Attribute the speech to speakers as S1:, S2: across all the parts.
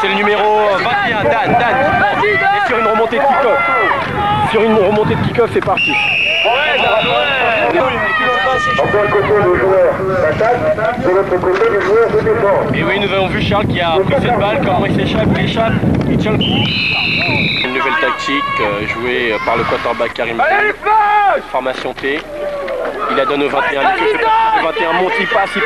S1: C'est le numéro 21, Dan. Et sur une remontée de kick-off. Sur une remontée de kick-off, c'est parti.
S2: D'un côté le joueur d'attaque, de l'autre côté le joueur de défense.
S1: Et oui, nous avons vu Charles qui a pris cette balle, comment il s'échappe, il tient le coup. Une nouvelle tactique jouée par le quarterback Karim. Formation T. Il la donne au 21. Le 21 monte, il passe.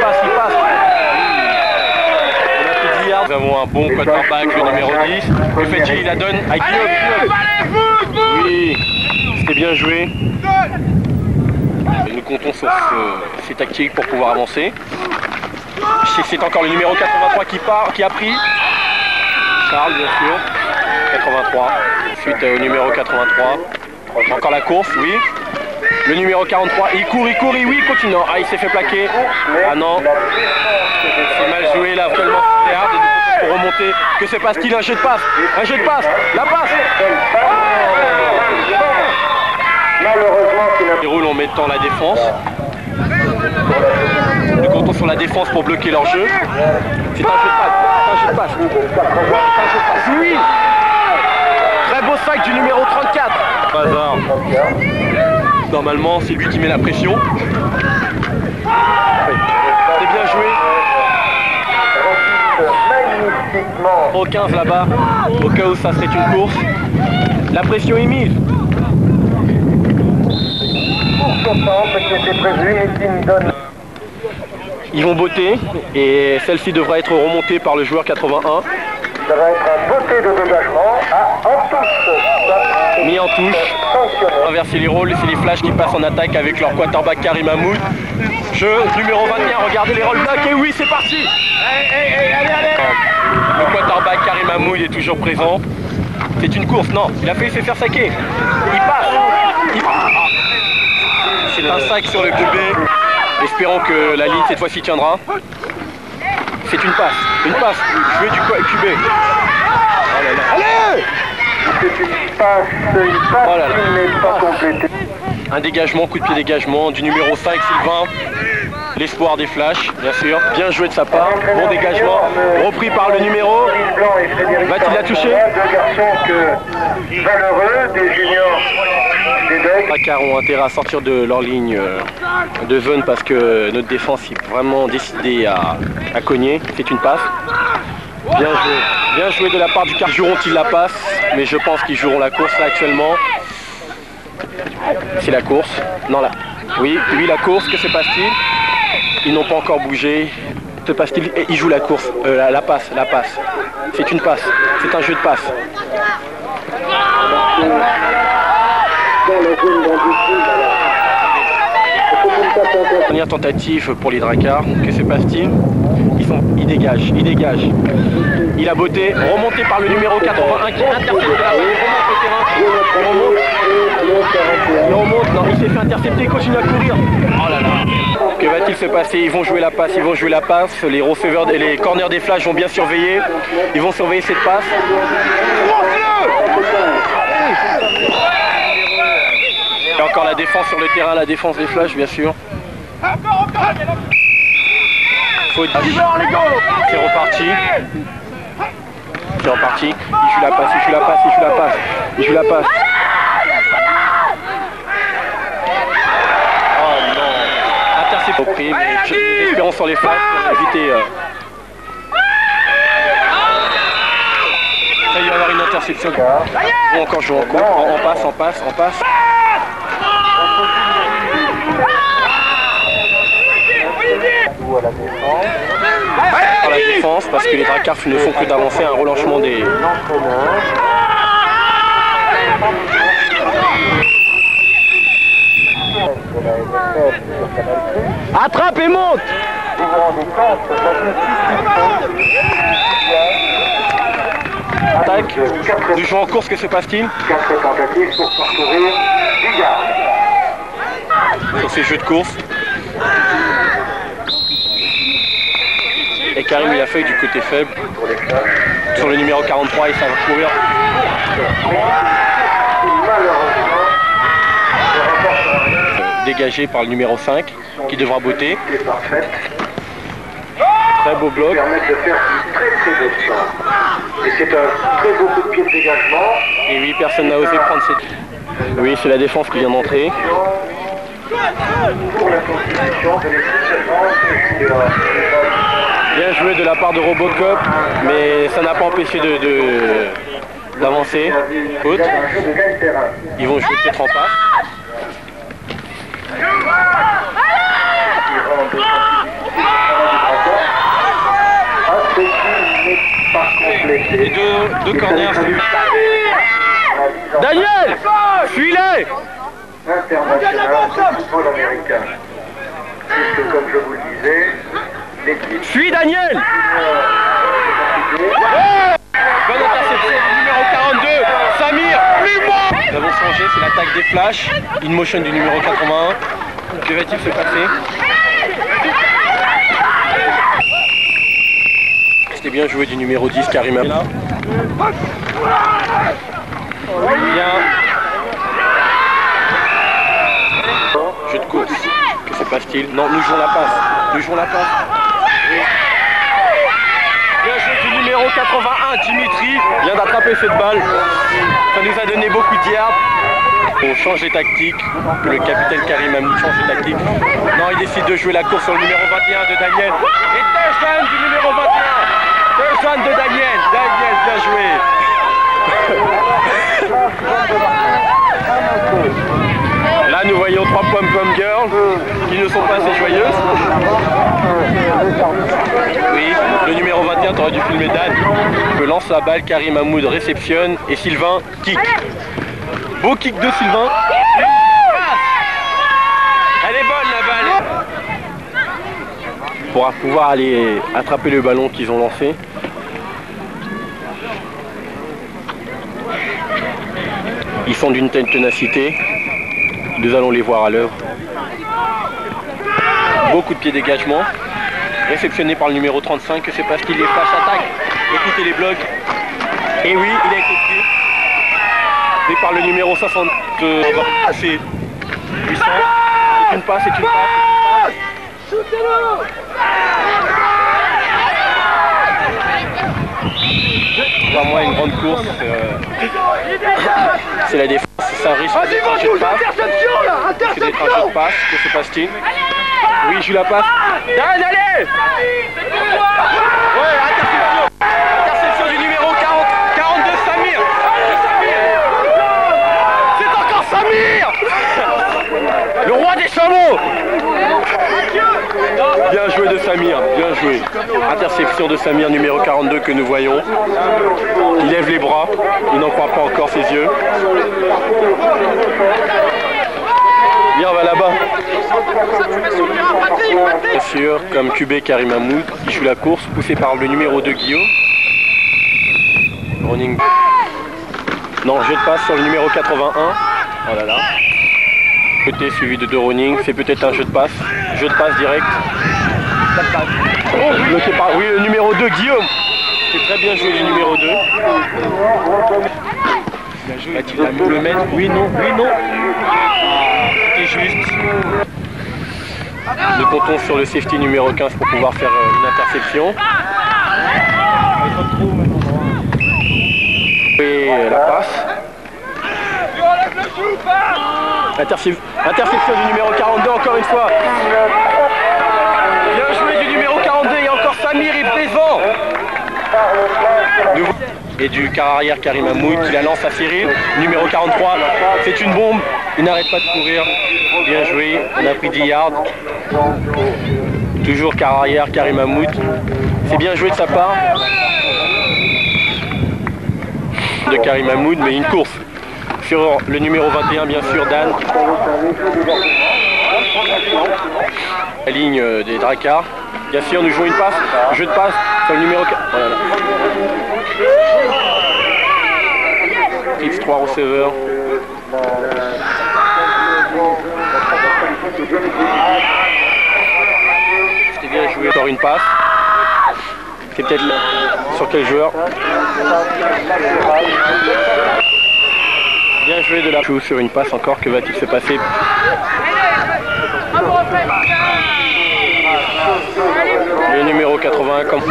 S1: Nous avons un bon quarterback, le numéro 10. Le Fedji, il la donne à Guillaume. Oui, c'était bien joué. Nous comptons sur ces tactiques pour pouvoir avancer. C'est encore le numéro 83 qui a pris. Charles, bien sûr. 83. Ensuite au numéro 83. Encore la course, oui. Le numéro 43, il court, oui, continue. Ah, il s'est fait plaquer. Ah non. C'est mal joué là, actuellement c'est hard. Pour remonter. Que se passe-t-il? Un jeu de passe. La passe.
S2: Malheureusement,
S1: ils roulent en mettant la défense. Nous comptons sur la défense pour bloquer leur jeu. C'est un jeu de passe. Oui. Très beau sac du numéro 34. Bazar. Normalement, c'est lui qui met la pression. C'est bien joué. Au 15 là-bas, au cas où ça serait une course. La pression est mise. Ils vont botter et celle-ci devra être remontée par le joueur 81.
S2: Ça va être un beauté de dégagement en touche.
S1: Mis en touche. Inverser les rôles, c'est les flashs qui passent en attaque avec leur quarterback Karim Hamoud. Jeu numéro 21, regardez les rôles blocs et oui, c'est parti. Allez. Le quarterback Karim Hamoud est toujours présent. C'est une course, non, il a failli se faire saquer. Il passe. C'est un sac sur le QB. Espérons que la ligne cette fois-ci tiendra. C'est une passe. Jouer du QB. Oh là là. Allez!
S2: C'est une passe
S1: Oh là là.
S2: qui n'est pas complétée.
S1: Un dégagement, coup de pied dégagement du numéro 5 Sylvain. L'espoir des flashs, bien sûr. Bien joué de sa part. Bon dégagement. Repris par le numéro. Va-t-il la toucher?
S2: Deux garçons valeureux, des juniors, des dogs.
S1: Les Car ont intérêt à sortir de leur ligne de zone parce que notre défense est vraiment décidée à cogner. C'est une passe. Bien joué de la part du Car. Joueront-ils la passe? Mais je pense qu'ils joueront la course là actuellement. C'est la course. Non là. Oui, la course. Que se passe-t-il? Ils n'ont pas encore bougé. Que se passe-t-il? Ils jouent la course. La passe. C'est une passe. C'est un jeu de passe. Dernière tentative pour les Dracars. Que se passe-t-il? Ils dégagent. Il a botté, remonté par le numéro 81 qui intercepte la balle. Il remonte, non, il s'est fait intercepter, il continue à courir. Oh là là. Que va-t-il se passer? Ils vont jouer la passe. Les receveurs et les corners des flashs vont bien surveiller. Ils vont surveiller cette passe. Et encore la défense sur le terrain, la défense des flashs, bien sûr. C'est reparti. Il joue la passe. Oh non. Intercepté. Repris, mais espérons sur les flashs pour éviter. Ça, il va y avoir une interception. Ou encore jouer en cours. On passe. Par la défense, parce que les Dracars ne font que d'avancer, un relâchement des... Attrape et monte! Attaque. Nous jouons en course, que se passe-t-il?
S2: 4 tentatives pour parcourir 10 yards.
S1: Sur ces jeux de course. Et Karim il a fait du côté faible. Sur le numéro 43 et ça va courir. Dégagé par le numéro 5 qui devra botter. Très beau bloc.
S2: Qui permettent de faire du très beau sport. Et c'est un très beau coup de pied de dégagement.
S1: Et oui, personne n'a osé prendre cette... Oui, c'est la défense qui vient d'entrer.
S2: Pour la constitution de l'équipe
S1: Bien joué de la part de Robocop, mais ça n'a pas empêché d'avancer. Haute. Ils vont jouer peut-être en passe. Et deux corners. Daniel, suis-les.
S2: International de football américain. Puisque, comme je vous le disais, l'équipe...
S1: Suis Daniel. Bonne interception du numéro 42, Samir. Nous avons changé, c'est l'attaque des flashs. In motion du numéro 81. Que va-t-il se passer? C'était bien joué du numéro 10, Karima. Bien. Jeu de course. Que se passe-t-il? Non, nous jouons la passe. Nous jouons la passe. Bien joué du numéro 81, Dimitri. Vient d'attraper cette balle. Ça nous a donné beaucoup de yards. On change les tactiques. Le capitaine Karim Mahmoud change les tactiques. Non, il décide de jouer la course sur le numéro 21 de Daniel. Et touchdown du numéro 21. Touchdown de Daniel. Daniel, bien joué. Là, nous voyons 3 pom-pom girls qui ne sont pas assez joyeuses. Oui, le numéro 21, tu aurais dû filmer Dan. Que lance la balle, Karim Mahmoud réceptionne et Sylvain kick. Beau kick de Sylvain. Elle est bonne la balle. Pour pouvoir aller attraper le ballon qu'ils ont lancé. Ils sont d'une telle ténacité. Nous allons les voir à l'œuvre. Beaucoup de pieds dégagement. Réceptionné par le numéro 35. Que se passe-t-il? Les flashs attaquent. Écoutez les blocs. Et oui, il a été pris. Et par le numéro 60. C'est puissant. C'est une passe, c'est une passe. Pour moi, une grande course. C'est la défense. C'est un risque d'être un jeu de passe. C'est d'être un jeu de passe. Que se passe-t-il? Oui, je la passe. Dan, allez! Ouais, interception. Interception du numéro 42, Samir. C'est encore Samir. Le roi des chameaux. Bien joué de Samir, bien joué. Interception de Samir, numéro 42 que nous voyons. Il lève les bras, il n'en croit pas encore ses yeux. Viens, on va là-bas. Bien sûr, comme QB Karim Mahmoud qui joue la course, poussé par le numéro 2 Guillaume. Running. Non, jeu de passe sur le numéro 81. Oh là là. Côté suivi de 2 running, c'est peut-être un jeu de passe. Jeu de passe direct. Oh, bloqué par... Oui, le numéro 2 Guillaume. C'est très bien joué du numéro 2. Va-t-il le mettre? Oui, non, oui, non. C'était juste. Nous comptons sur le safety numéro 15 pour pouvoir faire une interception. Et la passe. Interception du numéro 42 encore une fois. Bien joué du numéro 42 et encore Samir est présent. Et du quart arrière Karim Mahmoud qui la lance à Cyril. Numéro 43, c'est une bombe. Il n'arrête pas de courir. Bien joué, on a pris 10 yards. Toujours quart arrière Karim Mahmoud. C'est bien joué de sa part. De Karim Mahmoud, mais une course. Sur le numéro 21, bien sûr, Dan. La ligne des Dracars. Bien sûr, nous jouons une passe. Jeu de passe sur le numéro 4. Voilà. X3 receveur. C'était bien joué. Encore une passe. C'est peut-être sur quel joueur? Bien joué de la joue sur une passe encore. Que va-t-il se passer? Le numéro 4. 81 comme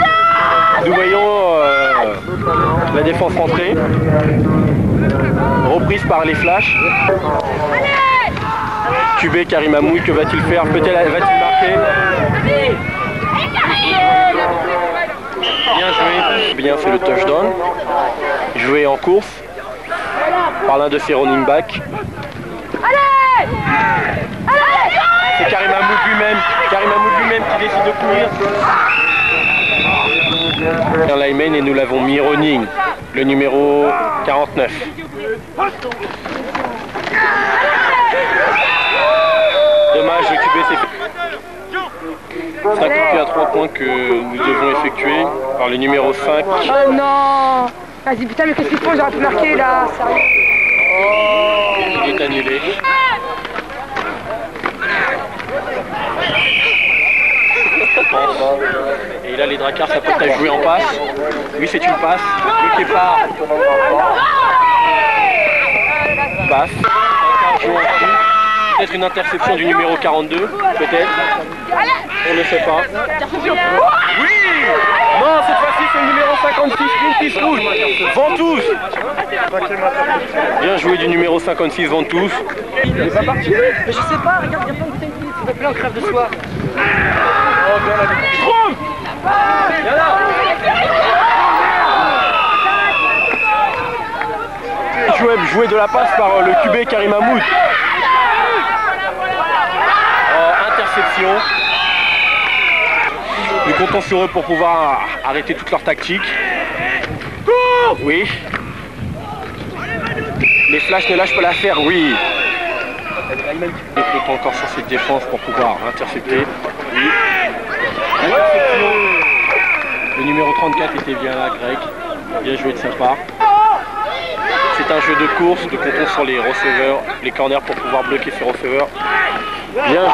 S1: nous voyons la défense rentrée. Reprise par les flashs. Cubé, Karim Mahmoud, que va-t-il faire? Peut-être va-t-il marquer? Bien joué. Bien, c'est le touchdown. Joué en course par l'un de ses running backs. C'est Karim Mahmoud lui-même qui décide de courir. Un lineman et nous l'avons mis running, le numéro 49. Dommage, le QB s'est fait. C'est un coup de pied à 3 points que nous devons effectuer par le numéro 5.
S3: Oh non! Vas-y, putain, mais qu'est-ce qu'il faut? J'aurais pu marquer là, sérieux.
S1: Il est annulé. Et là, les Dracars s'apprêtent à jouer en passe. Oui, c'est une passe. Le départ. Passe. Peut-être une interception du numéro 42. Peut-être. On ne sait pas. Oui! Non, cette fois-ci, c'est le numéro 56, Clint Eastwood. Ventouse. Bien joué du numéro 56, Ventouse.
S3: Il est pas parti. Mais je sais pas, regarde, il y a plein de bouteilles qui s'il te plaît, on crève de soif.
S1: Joué de la passe par le QB Karim Mahmoud. Interception. Nous comptons sur eux pour pouvoir arrêter toute leur tactique. Oui. Les flashs ne lâchent pas l'affaire, oui. Nous comptons encore sur cette défense pour pouvoir intercepter. Oui. Interception. Le numéro 34 était bien là, Greg. Bien joué de sa part. C'est un jeu de course, nous comptons sur les receveurs, les corners pour pouvoir bloquer ces receveurs. Bien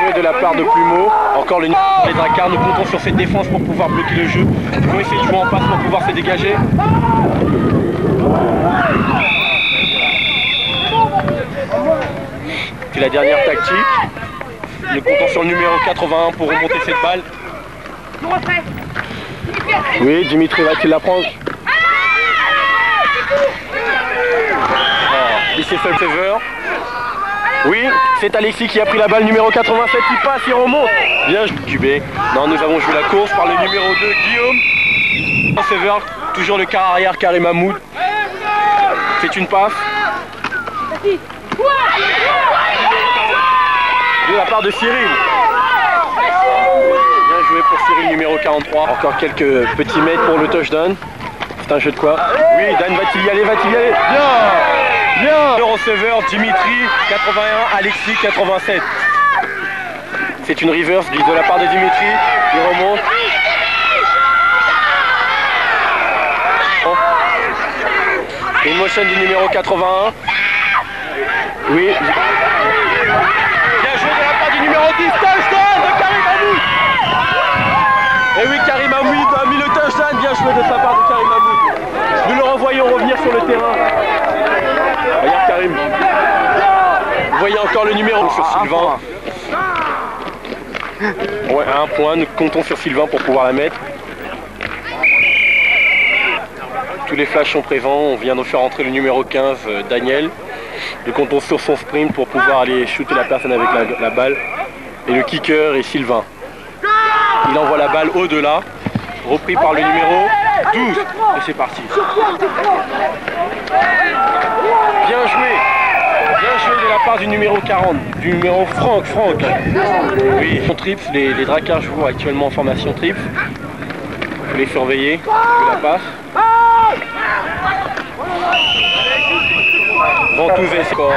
S1: joué de la part de Plumeau. Encore les Dracars, nous comptons sur cette défense pour pouvoir bloquer le jeu. Ils vont essayer de jouer en passe pour pouvoir se dégager. C'est la dernière tactique. Nous comptons sur le numéro 81 pour remonter cette balle. Oui, Dimitri va-t-il la prendre? Il s'est fait le faveur. Oui, c'est Alexis qui a pris la balle, numéro 87, il passe, il remonte. Bien QB. Non, nous avons joué la course par le numéro 2, Guillaume. Faveur, toujours le quart arrière, Karim Mahmoud. C'est une passe. De la part de Cyril. Bien joué pour Cyril, numéro 43. Encore quelques petits mètres pour le touchdown. C'est un jeu de quoi? Oui, Dan va-t-il y aller? Bien! Bien! Le receveur, Dimitri, 81, Alexis, 87. C'est une reverse de la part de Dimitri. Il remonte. Une motion du numéro 81. Oui. Bien joué de la part du numéro 10, touchdown de Karim Mahmoud. Et oui, Karim Mahmoud a mis le touchdown. Bien joué de sa part de Karim Mahmoud. Nous le revoyons revenir sur le terrain. Regarde Karim. Vous voyez encore le numéro sur Sylvain. Ouais, à un point, nous comptons sur Sylvain pour pouvoir la mettre. Tous les flashs sont présents, on vient de faire entrer le numéro 15, Daniel. Nous comptons sur son sprint pour pouvoir aller shooter la personne avec la balle. Et le kicker est Sylvain. Il envoie la balle au-delà, repris par le numéro 12. Et c'est parti. Bien joué. Bien joué de la part du numéro 40, du numéro Franck. Oui, en trips, les Dracars jouent actuellement en formation trips. Vous les surveillez, je la passe. Ventouse et score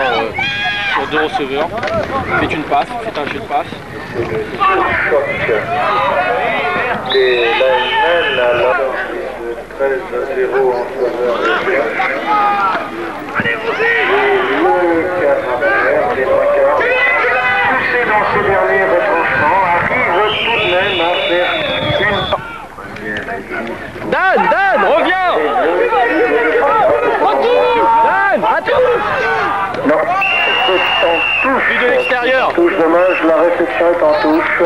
S1: sur 2 receveurs. C'est une passe, c'est un jeu de passe.
S2: Et l'AML a la de 13-0 en faveur des le Dracars, poussé dans ce dernier retranchement, arrive tout de même à faire une...
S1: Dan, reviens! Dan, à tous!
S2: Non, c'est en touche.
S1: Puis de l'extérieur.
S2: Touche dommage, la réception est en touche.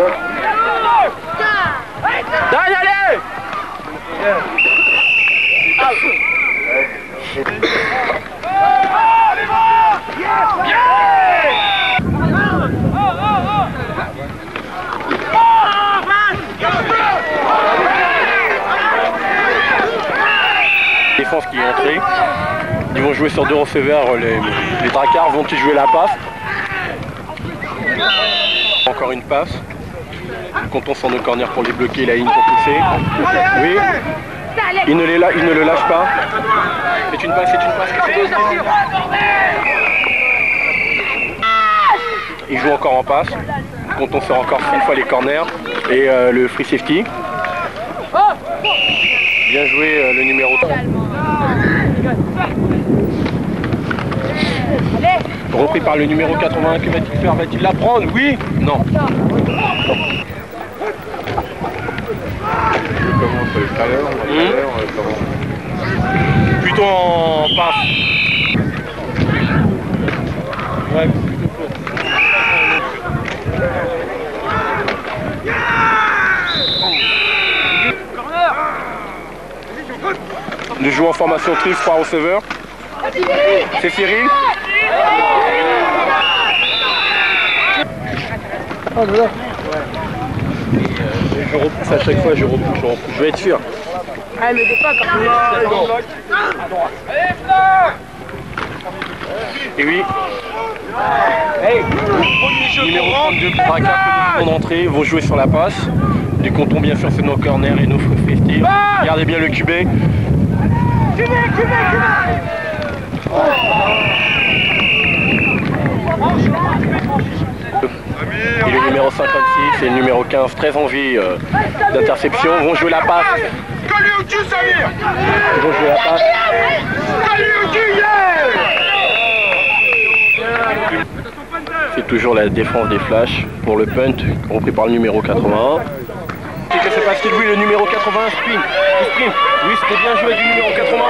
S1: Défense qui est entrée. Ils vont jouer sur deux receveurs. Les Dracards vont-ils jouer la passe? Encore une passe. Comptons sur nos corners pour les bloquer, la ligne pour pousser. Oui. Il ne le lâche pas. C'est une passe, c'est une passe. Il joue encore en passe. Comptons sur encore une fois les corners et le free safety. Bien joué le numéro 3. Repris par le numéro 81, que va-t-il faire? Va-t-il la prendre? Oui? Non.
S4: Comment sur l'extérieur?
S1: Plutôt en passe. Ouais, plutôt court. Nous jouons en formation triple, 3 receveurs. C'est Cyril. Je repousse à chaque fois, je repousse. Je vais être sûr.
S3: Ah, mais des pas quand
S1: Et oui. Numéro 32, Dracards que nous venons d'entrer, vont jouer sur la passe. Nous comptons bien sûr sur nos corners et nos free safety. Regardez bien le QB. Et le numéro 56 et le numéro 15, très en vie d'interception, vont jouer la passe. Ils vont jouer la passe. C'est toujours la défense des Flashs pour le punt, repris par le numéro 81. Que se passe-t-il? Oui, le numéro 81 sprint. Oui, c'était bien joué du numéro 80.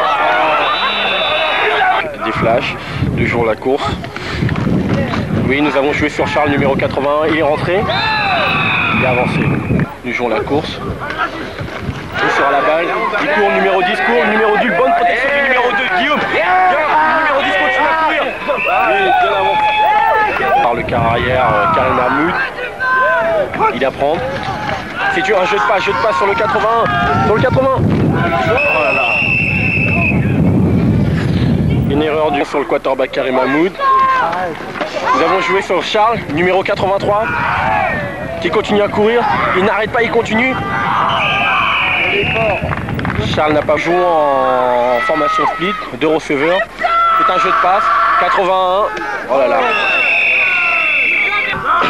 S1: Des Flashs, toujours la course. Oui, nous avons joué sur Charles, numéro 81. Il est rentré. Il est avancé. Nous jouons la course. Il sort la balle. Il court, numéro 10 court. Numéro 2, bonne protection du numéro 2, Guillaume. Numéro 10 continue à courir. Oui, bien avant. Par le quart arrière, Karim Mahmoud. Il apprend. C'est un jeu de passe sur le 81. Sur le 80. Oh là là. Une erreur sur le quarterback Karim Mahmoud. Nous avons joué sur Charles, numéro 83, qui continue à courir. Il n'arrête pas, il continue. Charles n'a pas joué en formation split, deux receveurs. C'est un jeu de passe, 81. Oh là là.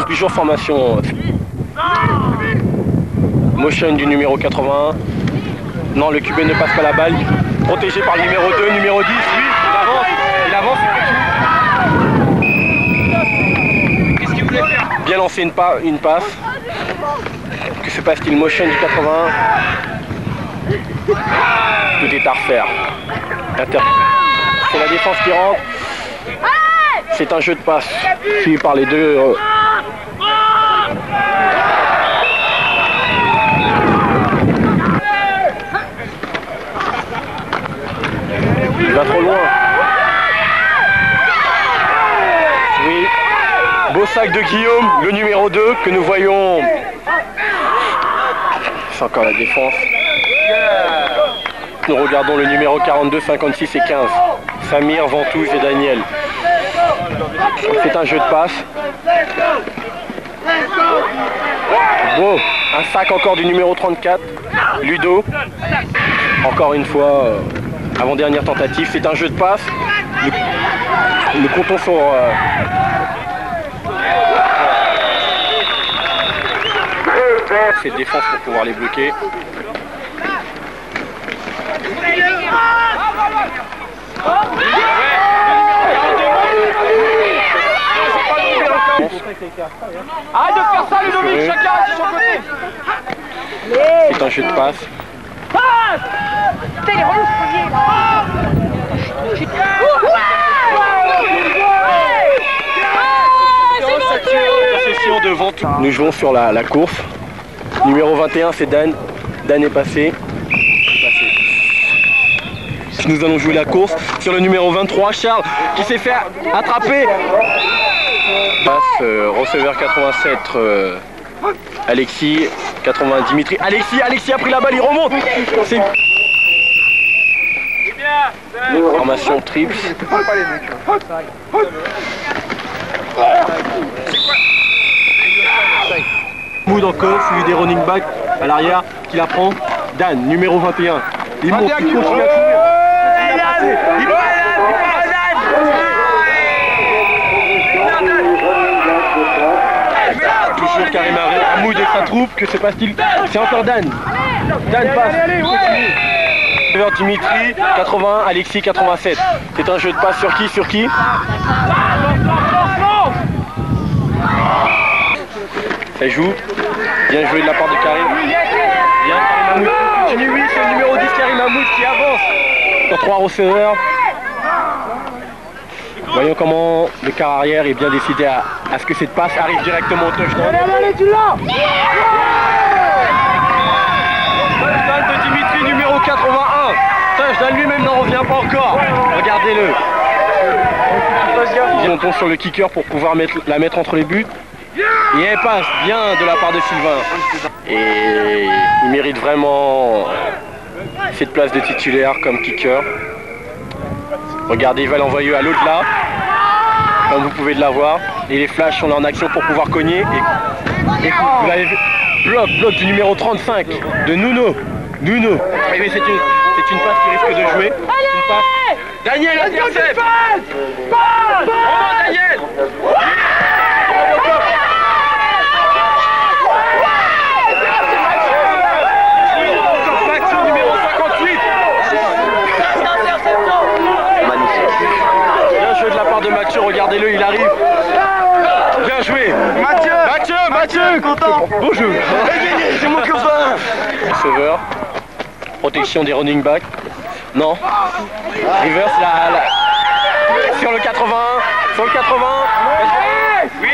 S1: Toujours formation motion du numéro 81. Non, le QB ne passe pas la balle. Protégé par le numéro 2, numéro 10. Lui, il avance. Qu'est-ce qu'il voulait faire? Bien lancé une passe. Que se passe-t-il? Motion du 81. Tout est à refaire. C'est la défense qui rentre. C'est un jeu de passe suivi par les deux. Il va trop loin. Oui. Beau sac de Guillaume, le numéro 2 que nous voyons. C'est encore la défense. Nous regardons le numéro 42, 56 et 15. Samir, Ventouze et Daniel. C'est un jeu de passe. Bon, un sac encore du numéro 34, Ludo. Encore une fois, avant-dernière tentative, c'est un jeu de passe. Nous comptons sur... cette défense pour pouvoir les bloquer.
S3: Arrête de faire ça, Ludovic, chacun à son côté.
S1: C'est un jeu de passe.
S5: Putain, il est relou ce premier
S1: Interception devant. Nous jouons sur la course. Numéro 21, c'est Dan. Dan est passé. Nous allons jouer la course sur le numéro 23, Charles, qui s'est fait attraper. Passe, receveur 87, Alexis, 80, Dimitri. Alexis a pris la balle, il remonte. C'est formation triple. Mood encore, suivi des running back à l'arrière, qui la prend. Dan, numéro 21. Il monte, il continue à courir. Toujours Karim Hamoud et sa troupe, que se passe-t-il? C'est encore Dan. Dan passe, continue. Dimitri, 80, Alexis, 87. C'est un jeu de passe sur qui? Ça joue. Bien joué de la part de Karim. Bien, Karim Hamoud continue, oui, c'est le numéro 10, Karim Hamoud qui avance. Sur 3 receveurs. Voyons comment le quart arrière est bien décidé à ce que cette passe arrive directement au touchdown.
S3: Allez, tu l'as!
S1: Touchdown de Dimitri, numéro 81. Touchdown lui-même n'en revient pas encore. Regardez-le. Ils montent sur le kicker pour pouvoir la mettre entre les buts. Et elle passe bien de la part de Sylvain. Et il mérite vraiment cette place de titulaire comme kicker. Regardez, il va l'envoyer à l'au-delà, comme vous pouvez la voir. Et les flashs sont là en action pour pouvoir cogner. Et vous l'avez vu, bloc du numéro 35 de Nuno. Oui, mais c'est une passe qui risque de jouer. Une passe. Daniel intercepte. Romain Daniel. Numéro 58. Bien joué de la part de Mathieu, regardez-le, il arrive. Bien joué. Mathieu, content. Bonjour. C'est mon copain. Receveur. Protection des running backs. Non. Reverse sur le 80. Sur le 80. Oui.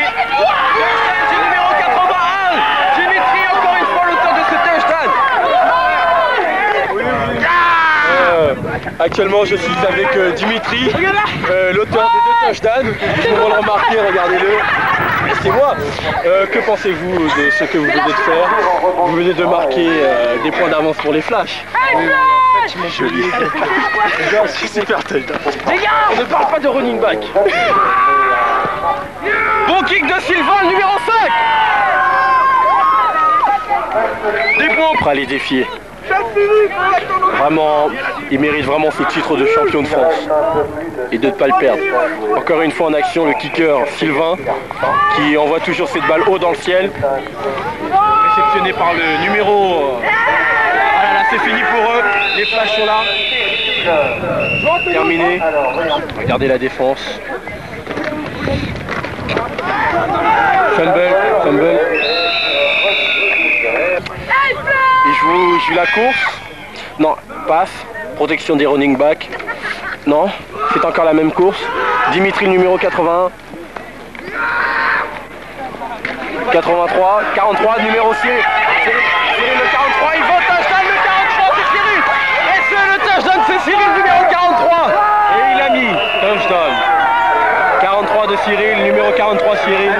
S1: C'est numéro 81. Dimitri, encore une fois l'auteur de ce touchdown. Actuellement, je suis avec Dimitri, l'auteur des 2 touchdowns. Vous pouvez le remarquer, regardez-le. C'est moi. Que pensez-vous de ce que vous venez de faire? Vous venez de marquer des points d'avance pour les flashs. Joli. C'est super touchdown. Les gars, on ne parle pas de running back. Bon kick de Sylvain, le numéro 5. Des points pour aller défier. Vraiment, il mérite vraiment ce titre de champion de France et de ne pas le perdre. Encore une fois en action, le kicker Sylvain qui envoie toujours cette balle haut dans le ciel. Réceptionné par le numéro... Ah là là, c'est fini pour eux, les flashs sont là. Terminé. Regardez la défense. Fumble. Il joue la course. Non, passe. Protection des running back. Non, c'est encore la même course. Dimitri, numéro 81. 83, 43, numéro 6. Cyril, le 43, il va touchdown, le 43, c'est Cyril. Et c'est le touchdown, c'est Cyril, numéro 43. Et il a mis touchdown. 43 de Cyril, numéro 43 Cyril.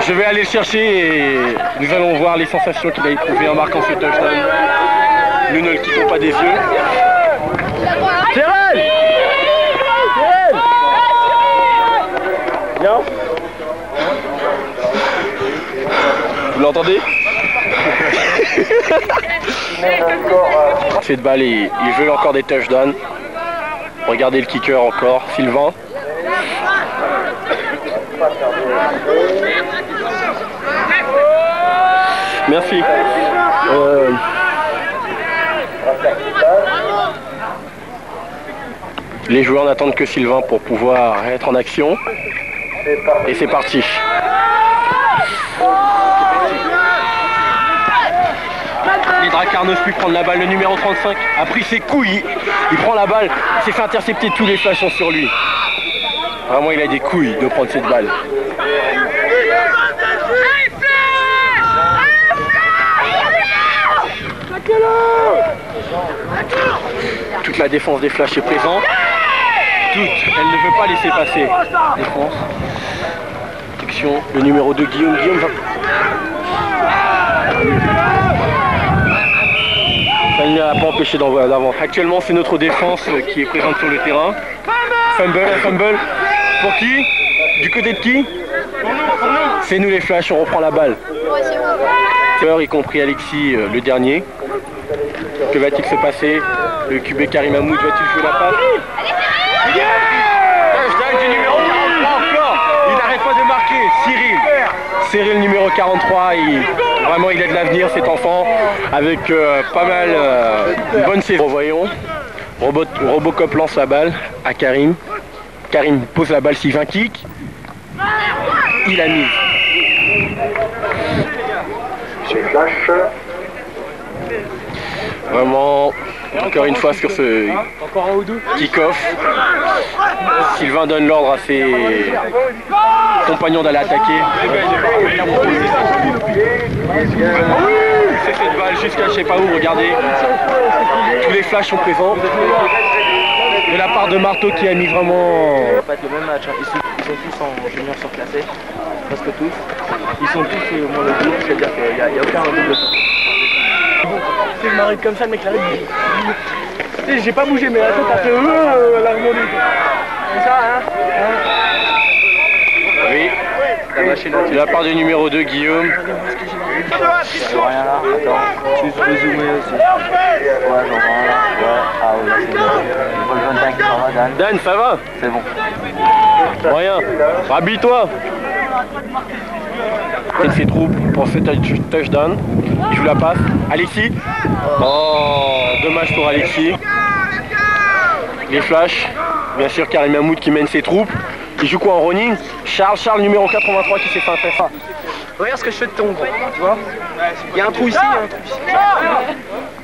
S1: Je vais aller le chercher et nous allons voir les sensations qu'il a éprouvées en marquant ce touchdown. Nous ne le quittons pas des yeux. Cyril! Viens. Vous l'entendez? Cette balle, il veut encore des touchdowns. Regardez le kicker encore, Sylvain. Merci. Les joueurs n'attendent que Sylvain pour pouvoir être en action. Et c'est parti. Les Drakkar n'osent plus prendre la balle. Le numéro 35 a pris ses couilles. Il prend la balle. Il s'est fait intercepter. Tous les flashs sont sur lui. Vraiment, il a des couilles de prendre cette balle. Toute la défense des Flash est présente. Elle ne veut pas laisser passer. Défense. Protection. Le numéro 2, Guillaume. Guillaume va... Ça ne l'a pas empêché d'avant. Actuellement, c'est notre défense qui est présente sur le terrain. Fumble. Pour qui? Du côté de qui? C'est nous les Flash, on reprend la balle. Y compris Alexis, le dernier. Que va-t-il se passer? Le QB Karim Mahmoud va-t-il jouer la passe? Touchdown du numéro 43 encore. Il n'arrête pas de marquer. Cyril numéro 43, vraiment il a de l'avenir cet enfant, avec pas mal une bonne saison. Voyons, Robocop lance la balle à Karim. Karim pose la balle, Sylvain kick. Il a mis. Vraiment, encore une fois sur ce kick-off, Sylvain donne l'ordre à ses compagnons d'aller attaquer. C'est cette balle jusqu'à je sais pas où, regardez. Tous les flashs sont présents. De la part de Marteau qui a mis vraiment...
S3: Ça va pas être le même match, hein. Ils sont tous en junior surclassé, presque tous. Ils sont tous au moins le double, c'est-à-dire qu'il n'y a aucun double. Je m'arrête comme ça, le mec l'arrête. J'ai pas bougé, mais la tête a fait la remontée. C'est ça, hein?
S1: Oui, de la part du numéro 2, Guillaume.
S3: Rien là, attends, tu peux zoomer aussi. Ouais, j'en vois un là. Ouais, ah oui, là c'est bon. Je vois le 25 qui s'en va, Dan.
S1: Dan, ça va?
S3: C'est bon.
S1: Rien, rhabille-toi. Il ses troupes pour ce touchdown. Il joue la passe. Alexis. Oh, dommage pour Alexis. Les flashs. Bien sûr, Karim Mahmoud qui mène ses troupes. Il joue quoi en running? Charles numéro 83 qui s'est fait un très fort.
S3: Regarde ce que je fais de ton gros, tu vois? Il y a un trou ici, il y a un trou ici.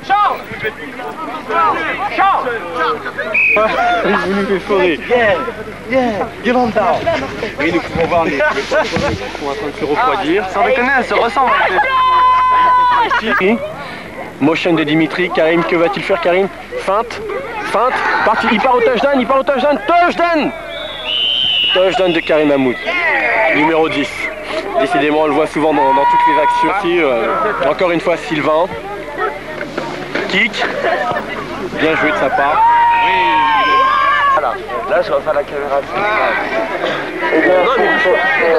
S3: Charles!
S1: Vous nous faites forer.
S3: Give on down.
S1: Oui, nous pouvons voir les personnes qui sont en train de se refroidir.
S3: Sans déconner, elles se ressemblent.
S1: Motion de Dimitri. Karim, que va-t-il faire, Karim? Feinte. Parti. Il part au touchdown. Touchdown de Karim Mahmoud. Numéro 10. Décidément, on le voit souvent dans toutes les actions aussi. Encore une fois, Sylvain. Kick. Bien joué de sa part.
S3: Voilà. Là, je refais la caméra.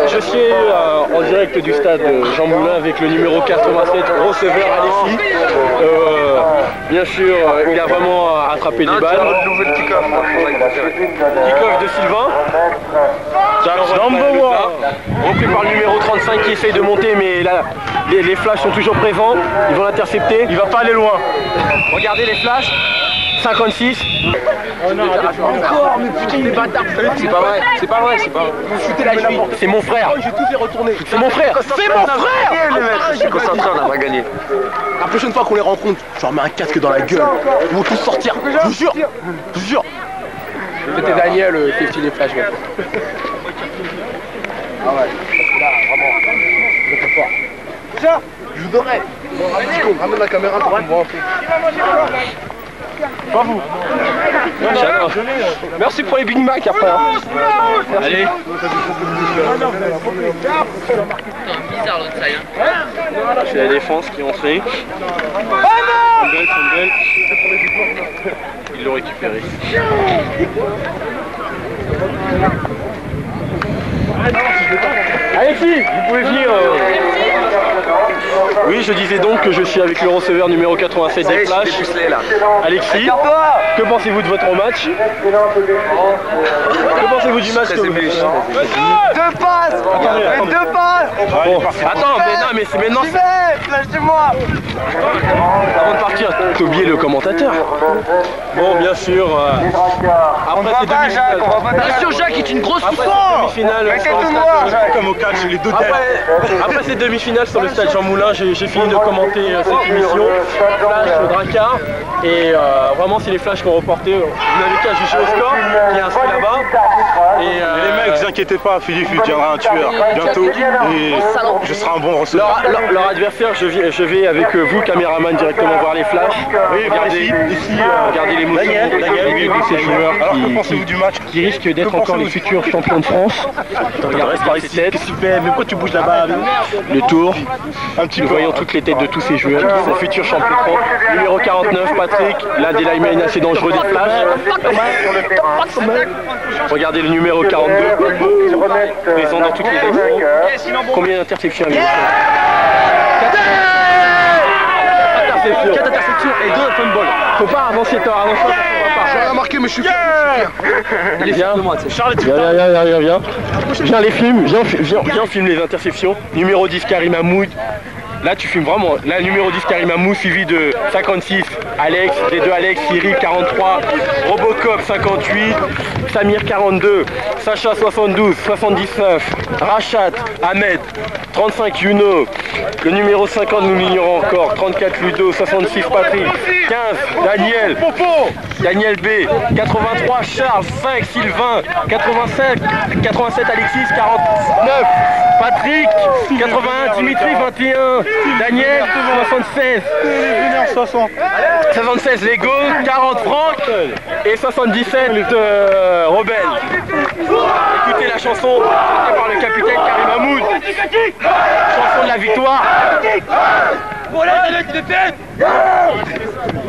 S1: Je suis en direct du stade Jean Moulin avec le numéro 87, receveur Alexis. Bien sûr, il a vraiment attrapé des balles. Kick-off de Sylvain. Repris par le numéro 35 qui essaye de monter, mais là, les flashs sont toujours présents. Ils vont l'intercepter. Il va pas aller loin. Regardez les flashs. 56.
S3: Oh non, encore, mais putain, il est bâtard. C'est pas vrai. Vous foutez la cheville.
S1: C'est mon frère.
S3: Je vais tous les retourner.
S1: C'est mon frère.
S3: Je suis concentré, on a pas gagné. La prochaine fois qu'on les rencontre, je leur mets un casque dans la gueule. Ils vont tous sortir. Je vous jure. C'était Daniel, safety les flash. Ah ouais, là, vraiment, je peux pas. Tiens, je vous donnerai. Ramène la caméra pour me voir un peu.
S1: Pas vous. Merci pour les Big Mac après. Allez.
S3: Bizarre l'autre side.
S1: C'est la défense qui est entrée. Fumble. Ils l'ont récupéré. Alexis, vous pouvez venir. Oui, je disais donc que je suis avec le receveur numéro 87 des Flash. Alexis, que pensez-vous de votre match? Que pensez-vous du match que vous...
S3: Deux passes.
S1: Bon, attends, mais c'est maintenant...
S3: Lâchez-moi.
S1: Avant de partir, t'as oublié le commentateur. Bon, bien sûr, après ces demi-finales...
S3: Bien sûr, Jacques est une grosse
S1: demi-finale
S4: comme au catch, les deux têtes.
S1: Après ces demi-finales sur le stade Jean Moulin, j'ai fini de commenter cette émission, Flash, Drakkar, et vraiment c'est les flashs qu'on reportait, vous n'avez qu'à juger au score qui est inscrit là-bas. Et
S4: les mecs, vous inquiétez pas, Philippe deviendra un tueur bientôt et je serai un bon receveur.
S1: Leur adversaire, je vais avec vous, caméraman, directement voir les flashs.
S4: Oui, regardez
S1: les motions de ces joueurs
S4: que pensez-vous du match?
S1: qui risquent d'être encore les futurs champions de France. Regardez par ici,
S4: super, mais pourquoi tu bouges là-bas?
S1: le tour.
S4: Un petit
S1: Nous
S4: peu.
S1: voyons toutes les têtes de tous ces joueurs qui sont futurs champions de France. Numéro 49, Patrick, l'un des linemen assez dangereux des flashs. Regardez le numéro 42, présent dans toutes les actions. Combien d'interceptions avec 4 interceptions et 2 fumbles. Faut pas avancer tard, avance pas,
S4: J'ai rien marqué, mais je suis fier.
S1: Viens, viens les films, viens filme les interceptions. Numéro 10 Karim Hamoud. Là tu filmes vraiment. Là numéro 10 Karim Hamoud suivi de 56 Alex, les deux Alex, Cyril 43, Robocop 58, Samir 42, Sacha 72, 79, Rachat, Ahmed 35 Youno, le numéro 50 nous l'ignorons encore, 34 Ludo, 66 Patrick, 15 Daniel, Daniel B, 83 Charles, 5 Sylvain, 87 Alexis, 49 Patrick, 81 Dimitri, 21 Daniel, 76 76 Lego, 40 Franck et 77 Rebelle. Écoutez la chanson chantée par le capitaine Karim Hamoud. Chanson de la victoire.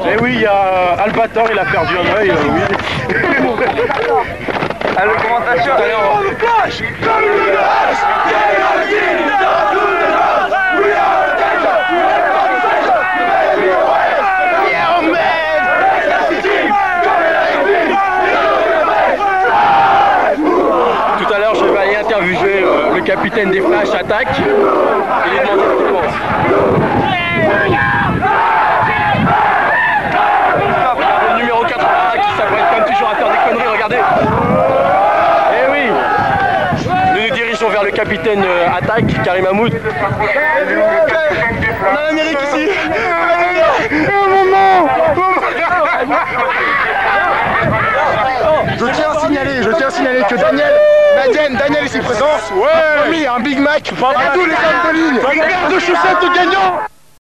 S4: Eh oui, il y a Albator, il a perdu un œil. Oui.
S2: À l'augmentation.
S1: Tout à l'heure, je vais aller interviewer le capitaine des Flash Attaque et lui demander ce qu'il pense. Le numéro 80 qui s'apprête comme toujours à faire des conneries, regardez. Eh oui. Nous nous dirigeons vers le capitaine Attaque, Karim Hamoud.
S4: On a l'Amérique ici. Je tiens à signaler que Daniel ici présent a mis un Big Mac à tous les hommes de ligne. Une paire de chaussettes de gagnant.